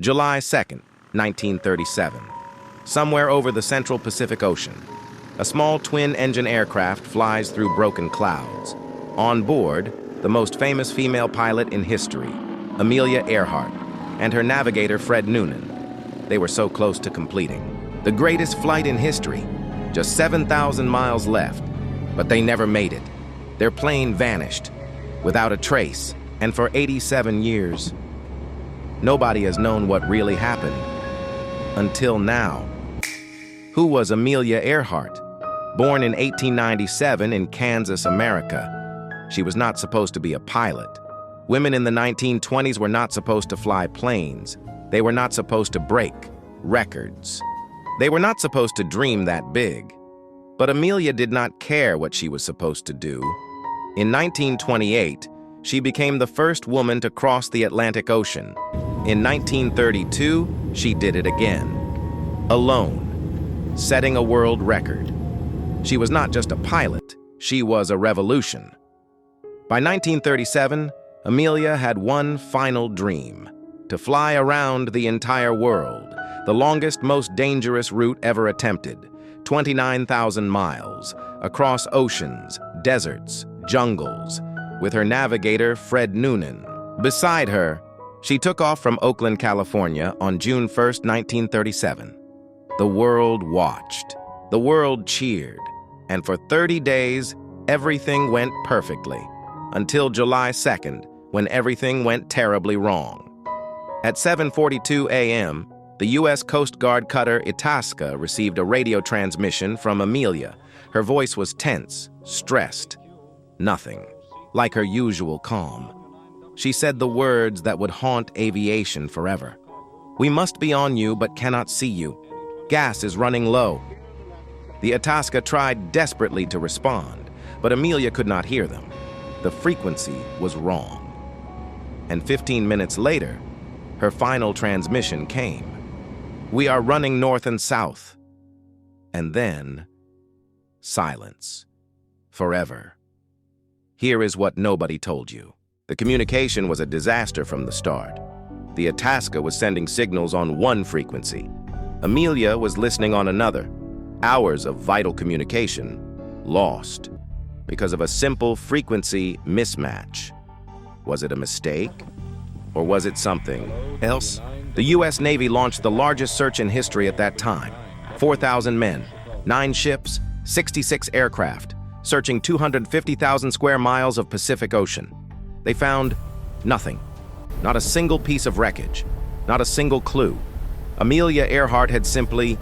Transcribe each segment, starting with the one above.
July 2nd, 1937. Somewhere over the central Pacific Ocean, a small twin-engine aircraft flies through broken clouds. On board, the most famous female pilot in history, Amelia Earhart, and her navigator, Fred Noonan. They were so close to completing the greatest flight in history. Just 7,000 miles left, but they never made it. Their plane vanished, without a trace, and for 87 years, nobody has known what really happened. Until now. Who was Amelia Earhart? Born in 1897 in Kansas, America. She was not supposed to be a pilot. Women in the 1920s were not supposed to fly planes. They were not supposed to break records. They were not supposed to dream that big. But Amelia did not care what she was supposed to do. In 1928, she became the first woman to cross the Atlantic Ocean. In 1932, she did it again. Alone, setting a world record. She was not just a pilot, she was a revolution. By 1937, Amelia had one final dream: to fly around the entire world, the longest, most dangerous route ever attempted, 29,000 miles, across oceans, deserts, jungles, with her navigator, Fred Noonan. Beside her, she took off from Oakland, California on June 1st, 1937. The world watched. The world cheered. And for 30 days, everything went perfectly. Until July 2nd, when everything went terribly wrong. At 7:42 a.m., the U.S. Coast Guard cutter Itasca received a radio transmission from Amelia. Her voice was tense, stressed. Nothing. Like her usual calm. She said the words that would haunt aviation forever. "We must be on you, but cannot see you. Gas is running low." The Itasca tried desperately to respond, but Amelia could not hear them. The frequency was wrong. And 15 minutes later, her final transmission came. "We are running north and south." And then, silence. Forever. Here is what nobody told you. The communication was a disaster from the start. The Itasca was sending signals on one frequency. Amelia was listening on another. Hours of vital communication lost because of a simple frequency mismatch. Was it a mistake? Or was it something else? The U.S. Navy launched the largest search in history at that time. 4,000 men, 9 ships, 66 aircraft, searching 250,000 square miles of Pacific Ocean. They found nothing. Not a single piece of wreckage. Not a single clue. Amelia Earhart had simply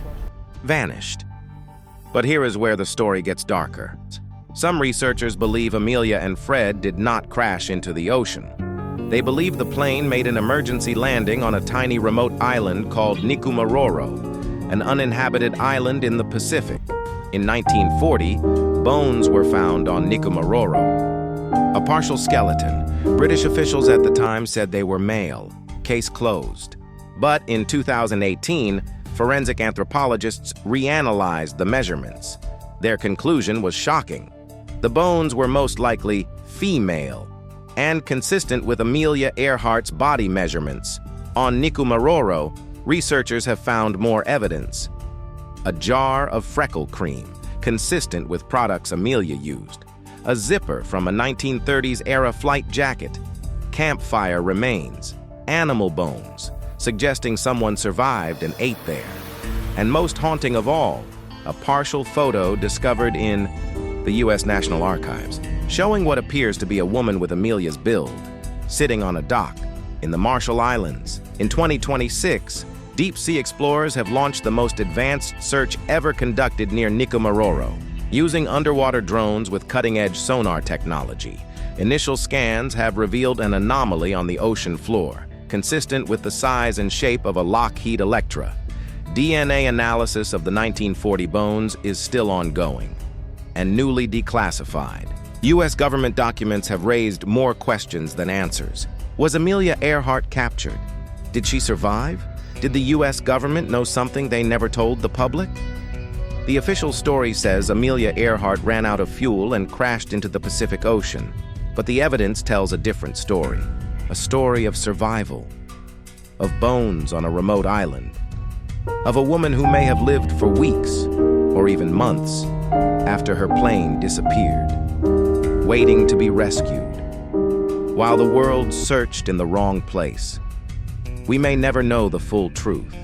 vanished. But here is where the story gets darker. Some researchers believe Amelia and Fred did not crash into the ocean. They believe the plane made an emergency landing on a tiny remote island called Nikumaroro, an uninhabited island in the Pacific. In 1940, bones were found on Nikumaroro. A partial skeleton. British officials at the time said they were male. Case closed. But in 2018, forensic anthropologists reanalyzed the measurements. Their conclusion was shocking. The bones were most likely female and consistent with Amelia Earhart's body measurements. On Nikumaroro, researchers have found more evidence. A jar of freckle cream, consistent with products Amelia used. A zipper from a 1930s-era flight jacket. Campfire remains. Animal bones, suggesting someone survived and ate there. And most haunting of all, a partial photo discovered in the U.S. National Archives, showing what appears to be a woman with Amelia's build, sitting on a dock in the Marshall Islands. In 2026, deep-sea explorers have launched the most advanced search ever conducted near Nikumaroro, using underwater drones with cutting-edge sonar technology. Initial scans have revealed an anomaly on the ocean floor, consistent with the size and shape of a Lockheed Electra. DNA analysis of the 1940 bones is still ongoing and newly declassified. U.S. government documents have raised more questions than answers. Was Amelia Earhart captured? Did she survive? Did the U.S. government know something they never told the public? The official story says Amelia Earhart ran out of fuel and crashed into the Pacific Ocean, but the evidence tells a different story, a story of survival. of bones on a remote island, of a woman who may have lived for weeks or even months after her plane disappeared, waiting to be rescued, while the world searched in the wrong place. We may never know the full truth.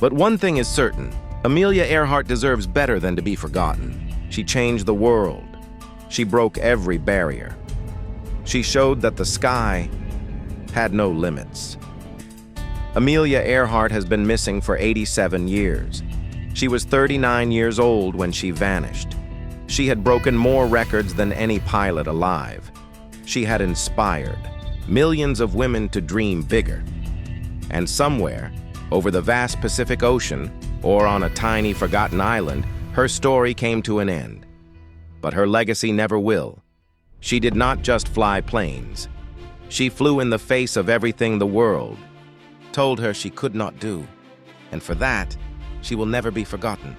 But one thing is certain, Amelia Earhart deserves better than to be forgotten. She changed the world. She broke every barrier. She showed that the sky had no limits. Amelia Earhart has been missing for 87 years. She was 39 years old when she vanished. She had broken more records than any pilot alive. She had inspired millions of women to dream bigger. And somewhere, over the vast Pacific Ocean, or on a tiny forgotten island, her story came to an end. But her legacy never will. She did not just fly planes. She flew in the face of everything the world told her she could not do. And for that, she will never be forgotten.